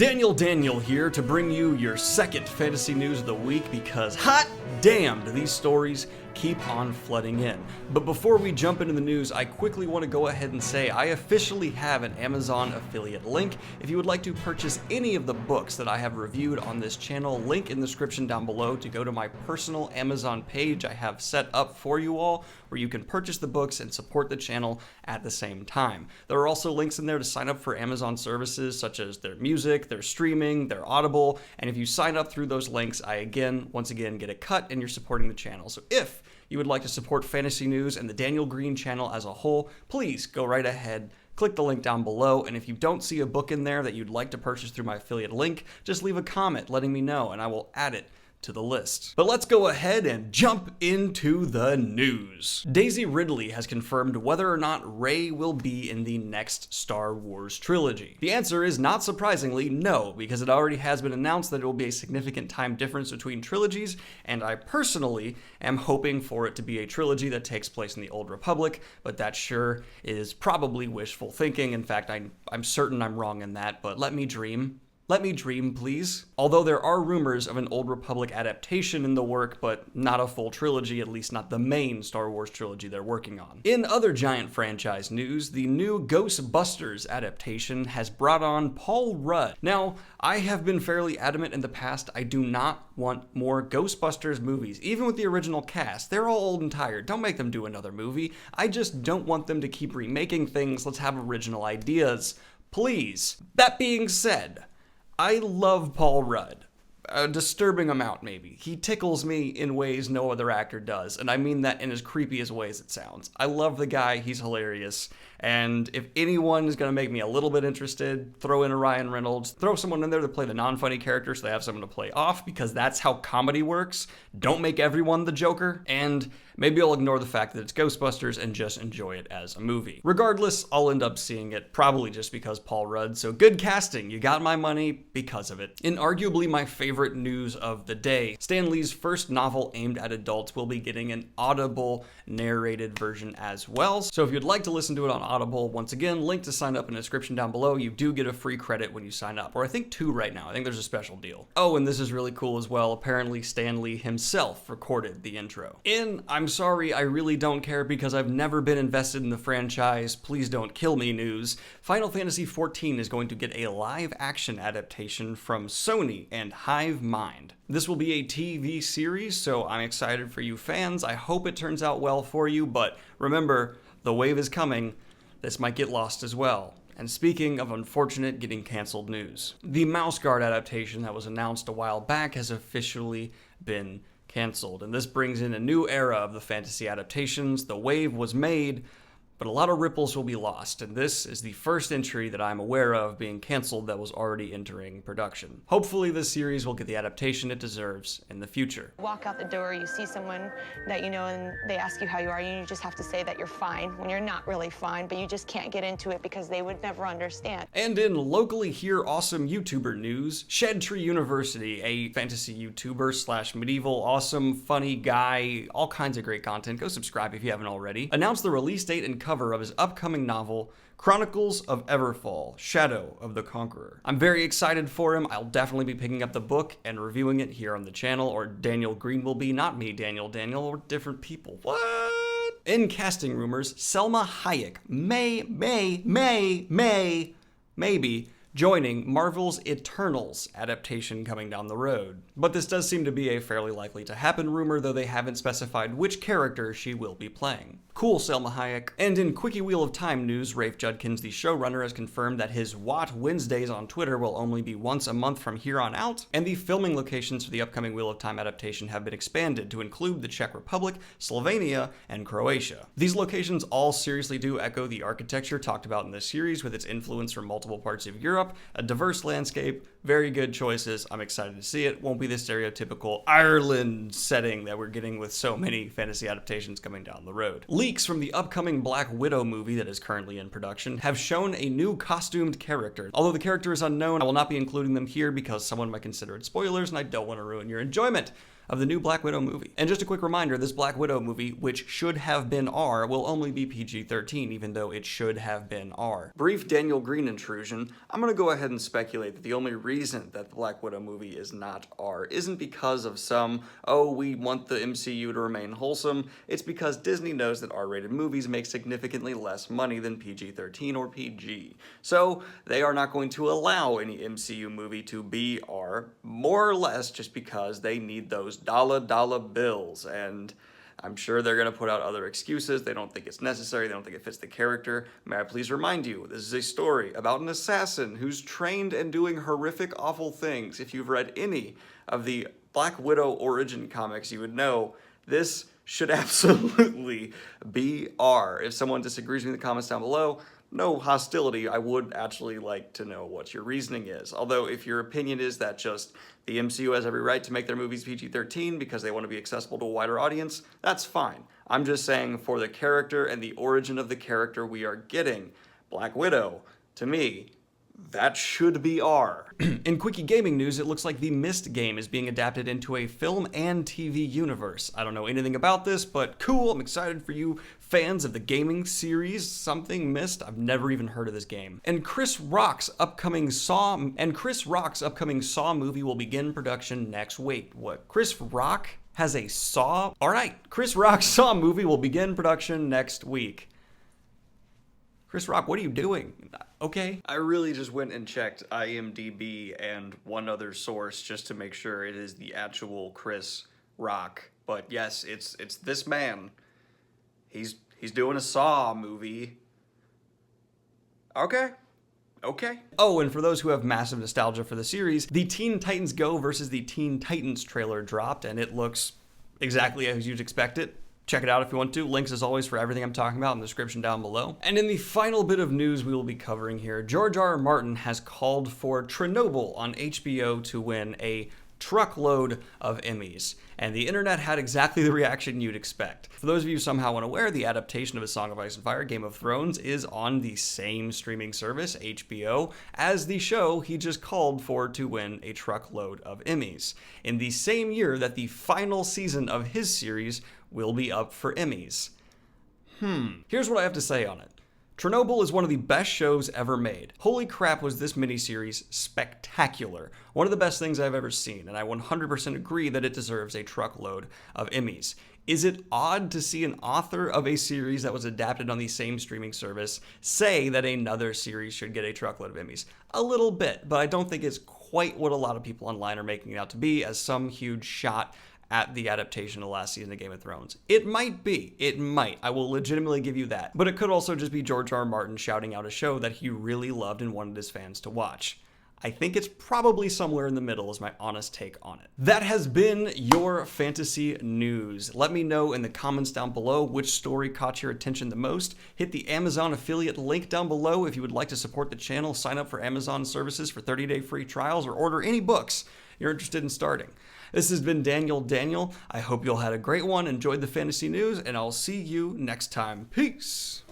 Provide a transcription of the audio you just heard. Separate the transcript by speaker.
Speaker 1: Daniel here to bring you your second fantasy news of the week because hot damn do these stories keep on flooding in. But before we jump into the news, I quickly want to go ahead and say I officially have an Amazon affiliate link. If you would like to purchase any of the books that I have reviewed on this channel, link in the description down below to go to my personal Amazon page I have set up for you all, where you can purchase the books and support the channel at the same time. There are also links in there to sign up for Amazon services such as their music, their streaming, their Audible, and if you sign up through those links, I once again get a cut and you're supporting the channel. So if you would like to support fantasy news and the Daniel Green channel as a whole, please go right ahead, click the link down below, and if you don't see a book in there that you'd like to purchase through my affiliate link, just leave a comment letting me know and I will add it to the list. But let's go ahead and jump into the news. Daisy Ridley has confirmed whether or not Rey will be in the next Star Wars trilogy. The answer is not surprisingly no, because it already has been announced that it will be a significant time difference between trilogies, and I personally am hoping for it to be a trilogy that takes place in the Old Republic, but that sure is probably wishful thinking. In fact, I'm certain I'm wrong in that, but let me dream. Let me dream, please. Although there are rumors of an Old Republic adaptation in the work, but not a full trilogy, at least not the main Star Wars trilogy they're working on. In other giant franchise news, the new Ghostbusters adaptation has brought on Paul Rudd. Now, I have been fairly adamant in the past, I do not want more Ghostbusters movies. Even with the original cast, they're all old and tired. Don't make them do another movie. I just don't want them to keep remaking things. Let's have original ideas, please. That being said, I love Paul Rudd. A disturbing amount, maybe. He tickles me in ways no other actor does, and I mean that in as creepy as ways it sounds. I love the guy, he's hilarious, and if anyone is going to make me a little bit interested, throw in a Ryan Reynolds, throw someone in there to play the non-funny character so they have someone to play off, because that's how comedy works. Don't make everyone the Joker, and maybe I'll ignore the fact that it's Ghostbusters and just enjoy it as a movie. Regardless, I'll end up seeing it, probably just because Paul Rudd, so good casting, you got my money because of it. In arguably my favorite news of the day, Stan Lee's first novel aimed at adults will be getting an Audible narrated version as well. So if you'd like to listen to it on Audible, once again, link to sign up in the description down below. You do get a free credit when you sign up, or I think 2 right now. I think there's a special deal. Oh, and this is really cool as well. Apparently Stan Lee himself recorded the intro. I'm sorry, I really don't care because I've never been invested in the franchise. Please don't kill me news. Final Fantasy XIV is going to get a live action adaptation from Sony and Hive Mind. This will be a TV series, so I'm excited for you fans. I hope it turns out well for you, but remember, the wave is coming. This might get lost as well. And speaking of unfortunate getting canceled news, the Mouse Guard adaptation that was announced a while back has officially been canceled, and this brings in a new era of the fantasy adaptations. The wave was made, but a lot of ripples will be lost, and this is the first entry that I'm aware of being canceled that was already entering production. Hopefully this series will get the adaptation it deserves in the future.
Speaker 2: Walk out the door, you see someone that you know and they ask you how you are, and you just have to say that you're fine when you're not really fine, but you just can't get into it because they would never understand. And
Speaker 1: in locally here awesome YouTuber news, Shed Tree University, a fantasy YouTuber slash medieval awesome funny guy, all kinds of great content, go subscribe if you haven't already, announced the release date and cover of his upcoming novel, Chronicles of Everfall, Shadow of the Conqueror. I'm very excited for him. I'll definitely be picking up the book and reviewing it here on the channel, or Daniel Green will be, not me, Daniel, or different people. What? In casting rumors, Selma Hayek maybe joining Marvel's Eternals adaptation coming down the road. But this does seem to be a fairly likely to happen rumor, though they haven't specified which character she will be playing. Cool, Selma Hayek. And in Quickie Wheel of Time news, Rafe Judkins, the showrunner, has confirmed that his WoT Wednesdays on Twitter will only be once a month from here on out, and the filming locations for the upcoming Wheel of Time adaptation have been expanded to include the Czech Republic, Slovenia, and Croatia. These locations all seriously do echo the architecture talked about in this series, with its influence from multiple parts of Europe, a diverse landscape, very good choices. I'm excited to see it. Won't be the stereotypical Ireland setting that we're getting with so many fantasy adaptations coming down the road. Leaks from the upcoming Black Widow movie that is currently in production have shown a new costumed character. Although the character is unknown, I will not be including them here because someone might consider it spoilers and I don't want to ruin your enjoyment. of the new Black Widow movie. And just a quick reminder, this Black Widow movie, which should have been R, will only be PG-13, even though it should have been R. Brief Daniel Green intrusion. I'm gonna go ahead and speculate that the only reason that the Black Widow movie is not R isn't because of some, oh, we want the MCU to remain wholesome. It's because Disney knows that R-rated movies make significantly less money than PG-13 or PG. So they are not going to allow any MCU movie to be R, more or less just because they need those dollar bills, and I'm sure they're going to put out other excuses. They don't think it's necessary. They don't think it fits the character. May I please remind you, this is a story about an assassin who's trained and doing horrific, awful things. If you've read any of the Black Widow origin comics, you would know this should absolutely be R. If someone disagrees with me in the comments down below, no hostility. I would actually like to know what your reasoning is. Although if your opinion is that just the MCU has every right to make their movies PG-13 because they want to be accessible to a wider audience, that's fine. I'm just saying for the character and the origin of the character we are getting, Black Widow, to me, that should be R. In Quickie Gaming news, it looks like the Myst game is being adapted into a film and TV universe. I don't know anything about this, but cool. I'm excited for you fans of the gaming series, something Myst. I've never even heard of this game. And Chris Rock's upcoming Saw movie will begin production next week. What? Chris Rock has a Saw? All right, Chris Rock's Saw movie will begin production next week. Chris Rock, what are you doing? Okay. I really just went and checked IMDb and one other source just to make sure it is the actual Chris Rock. But yes, it's this man. He's doing a Saw movie. Okay. Oh, and for those who have massive nostalgia for the series, the Teen Titans Go versus the Teen Titans trailer dropped, and it looks exactly as you'd expect it. Check it out if you want to. Links, as always, for everything I'm talking about in the description down below. And in the final bit of news we will be covering here, George R. R. Martin has called for Chernobyl on HBO to win a truckload of Emmys. And the internet had exactly the reaction you'd expect. For those of you somehow unaware, the adaptation of A Song of Ice and Fire, Game of Thrones, is on the same streaming service, HBO, as the show he just called for to win a truckload of Emmys. In the same year that the final season of his series will be up for Emmys. Here's what I have to say on it. Chernobyl is one of the best shows ever made. Holy crap, was this miniseries spectacular. One of the best things I've ever seen, and I 100% agree that it deserves a truckload of Emmys. Is it odd to see an author of a series that was adapted on the same streaming service say that another series should get a truckload of Emmys? A little bit, but I don't think it's quite what a lot of people online are making it out to be as some huge shot at the adaptation of the last season of Game of Thrones. It might be. It might. I will legitimately give you that. But it could also just be George R. R. Martin shouting out a show that he really loved and wanted his fans to watch. I think it's probably somewhere in the middle is my honest take on it. That has been your fantasy news. Let me know in the comments down below which story caught your attention the most. Hit the Amazon affiliate link down below if you would like to support the channel. Sign up for Amazon services for 30-day free trials or order any books you're interested in starting. This has been Daniel. I hope you all had a great one, enjoyed the fantasy news, and I'll see you next time. Peace!